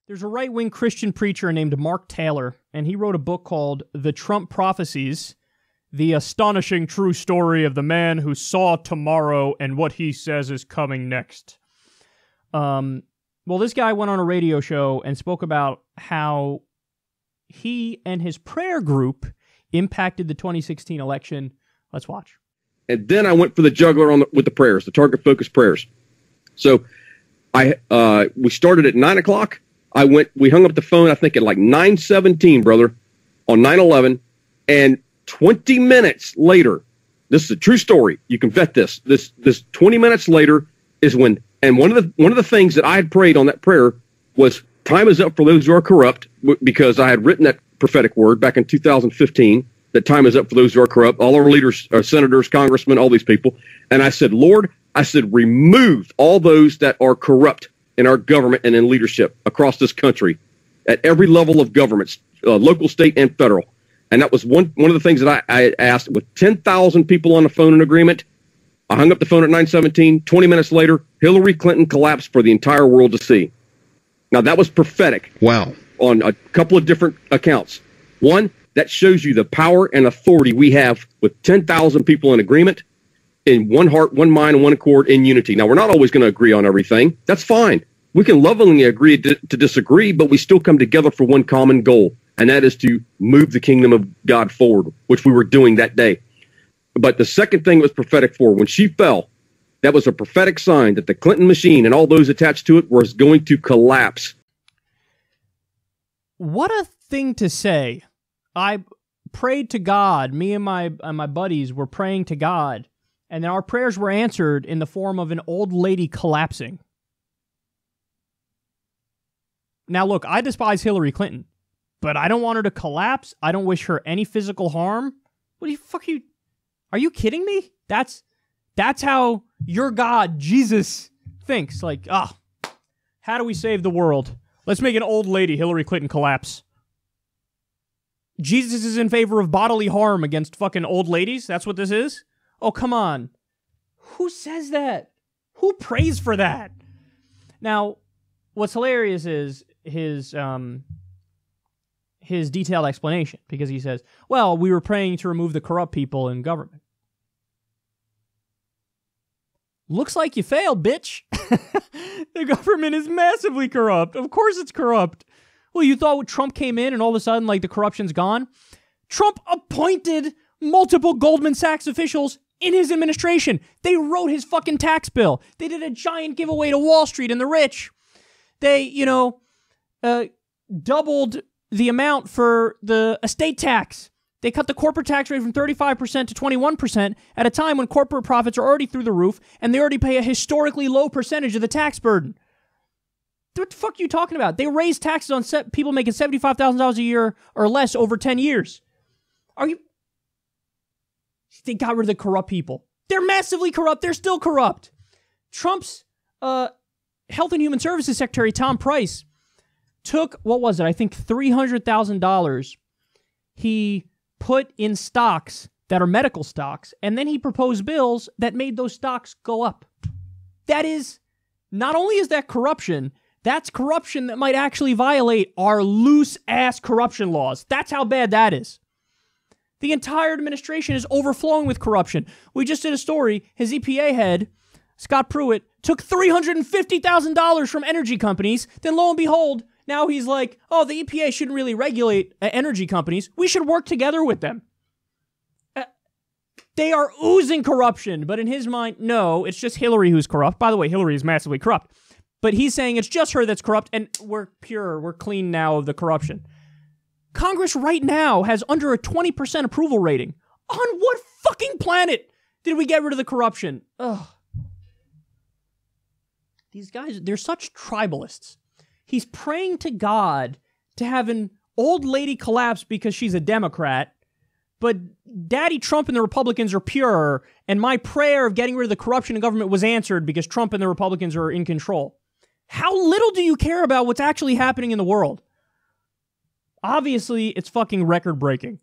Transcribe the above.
There's a right-wing Christian preacher named Mark Taylor, and he wrote a book called The Trump Prophecies, The Astonishing True Story of the Man Who Saw Tomorrow and What He Says Is Coming Next. Well, this guy went on a radio show and spoke about how he and his prayer group impacted the 2016 election. Let's watch. And then I went for the juggler with the prayers, the target focused prayers. So we started at 9 o'clock. We hung up the phone, I think at like 9:17, brother, on 9/11. And 20 minutes later, this is a true story. You can vet this. This 20 minutes later is when, and one of the things that I had prayed on that prayer was time is up for those who are corrupt, because I had written that prophetic word back in 2015, that time is up for those who are corrupt, all our leaders, our senators, congressmen, all these people. And I said, Lord, remove all those that are corrupt in our government and in leadership across this country at every level of governments, local, state, and federal. And that was one of the things that I asked. With 10,000 people on the phone in agreement, I hung up the phone at 9:17. 20 minutes later, Hillary Clinton collapsed for the entire world to see. Now, that was prophetic. Wow. On a couple of different accounts. One, that shows you the power and authority we have with 10,000 people in agreement, in one heart, one mind, and one accord, in unity. Now, we're not always going to agree on everything. That's fine. We can lovingly agree to disagree, but we still come together for one common goal, and that is to move the kingdom of God forward, which we were doing that day. But the second thing was prophetic for. When she fell, that was a prophetic sign that the Clinton machine and all those attached to it was going to collapse. What a thing to say. I prayed to God. Me and my buddies were praying to God, and then our prayers were answered in the form of an old lady collapsing. Now, look, I despise Hillary Clinton, but I don't want her to collapse. I don't wish her any physical harm. What the fuck are you kidding me? That's how your God, Jesus, thinks. Like, how do we save the world? Let's make an old lady, Hillary Clinton, collapse. Jesus is in favor of bodily harm against fucking old ladies? That's what this is? Oh, come on. Who says that? Who prays for that? Now, what's hilarious is his detailed explanation, because he says, well, we were praying to remove the corrupt people in government. Looks like you failed, bitch. The government is massively corrupt. Of course it's corrupt. Well, you thought Trump came in and all of a sudden, like, the corruption's gone? Trump appointed multiple Goldman Sachs officials in his administration. They wrote his fucking tax bill. They did a giant giveaway to Wall Street and the rich. They, doubled the amount for the estate tax. They cut the corporate tax rate from 35% to 21% at a time when corporate profits are already through the roof and they already pay a historically low percentage of the tax burden. What the fuck are you talking about? They raised taxes on people making $75,000 a year or less over 10 years. They got rid of the corrupt people. They're massively corrupt. They're still corrupt. Trump's Health and Human Services Secretary, Tom Price, took, I think $300,000 he put in stocks that are medical stocks, and then he proposed bills that made those stocks go up. That is, not only is that corruption, that's corruption that might actually violate our loose-ass corruption laws. That's how bad that is. The entire administration is overflowing with corruption. We just did a story. His EPA head, Scott Pruitt, took $350,000 from energy companies. Then lo and behold, now he's like, oh, the EPA shouldn't really regulate energy companies. We should work together with them. They are oozing corruption. But in his mind, no, it's just Hillary who's corrupt. By the way, Hillary is massively corrupt. But he's saying it's just her that's corrupt, and we're pure, we're clean now of the corruption. Congress right now has under a 20% approval rating. On what fucking planet did we get rid of the corruption? Ugh. These guys, they're such tribalists. He's praying to God to have an old lady collapse because she's a Democrat, but Daddy Trump and the Republicans are pure, and my prayer of getting rid of the corruption in government was answered because Trump and the Republicans are in control. How little do you care about what's actually happening in the world? Obviously, it's fucking record-breaking.